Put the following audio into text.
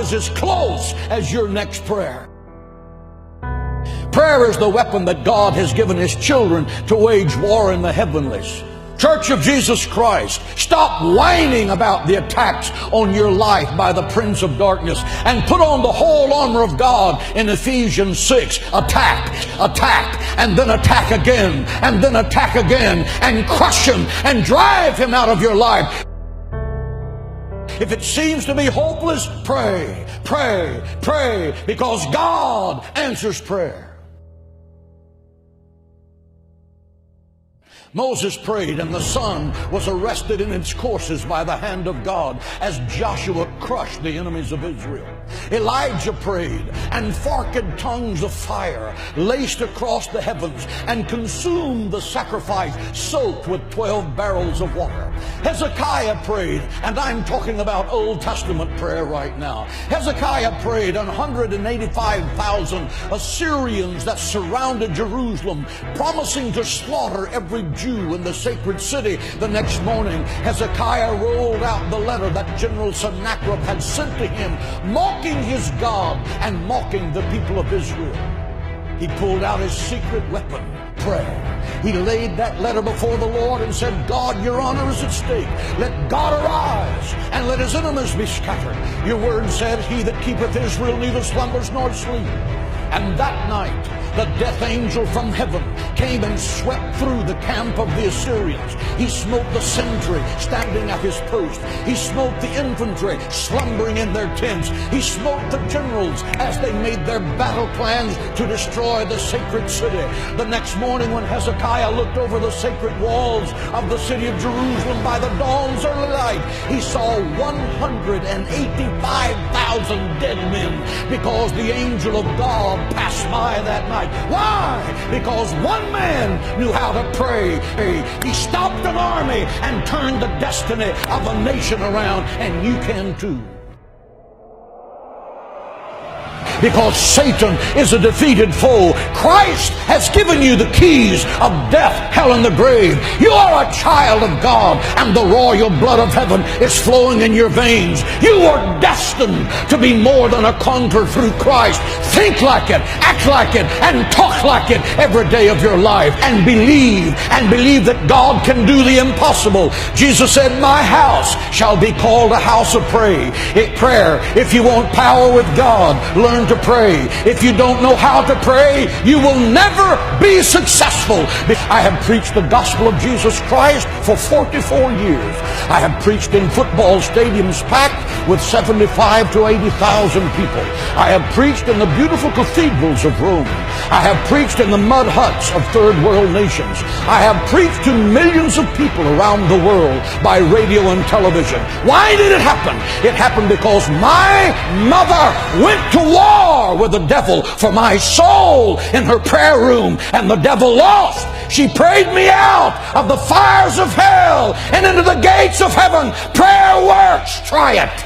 is as close as your next prayer. Prayer is the weapon that God has given His children to wage war in the heavenlies. Church of Jesus Christ, stop whining about the attacks on your life by the prince of darkness and put on the whole armor of God in Ephesians 6. Attack, and then attack again, and then attack again, and crush him and drive him out of your life. If it seems to be hopeless, pray, because God answers prayer. Moses prayed, and the sun was arrested in its courses by the hand of God as Joshua crushed the enemies of Israel. Elijah prayed, and forked tongues of fire laced across the heavens and consumed the sacrifice soaked with 12 barrels of water. Hezekiah prayed, and I'm talking about Old Testament prayer right now. Hezekiah prayed, and 185,000 Assyrians that surrounded Jerusalem, promising to slaughter every Jew in the sacred city. The next morning, Hezekiah rolled out the letter that General Sennacherib had sent to him, mocking his God and mocking the people of Israel. He pulled out his secret weapon, prayer. He laid that letter before the Lord and said, God, your honor is at stake. Let God arise and let his enemies be scattered. Your word said, he that keepeth Israel neither slumbers nor sleep. And that night, the death angel from heaven came and swept through the camp of the Assyrians. He smote the sentry standing at his post. He smote the infantry slumbering in their tents. He smote the generals as they made their battle plans to destroy the sacred city. The next morning, when Hezekiah looked over the sacred walls of the city of Jerusalem by the dawn's early light, he saw 185,000 dead men, because the angel of God passed by that night. Why? Because one man knew how to pray. He stopped an army and turned the destiny of a nation around, and you can too. Because Satan is a defeated foe. Christ has given you the keys of death, hell, and the grave. You are a child of God, and the royal blood of heaven is flowing in your veins. You are destined to be more than a conqueror through Christ. Think like it, act like it, and talk like it every day of your life. And believe that God can do the impossible. Jesus said, my house shall be called a house of prayer. If you want power with God, learn to pray. If you don't know how to pray, you will never be successful. I have preached the gospel of Jesus Christ for 44 years. I have preached in football stadiums packed with 75 to 80,000 people. I have preached in the beautiful cathedrals of Rome. I have preached in the mud huts of third world nations. I have preached to millions of people around the world by radio and television. Why did it happen? It happened because my mother went to war with the devil for my soul in her prayer room, and the devil lost. She prayed me out of the fires of hell and into the gates of heaven. Prayer works. Try it.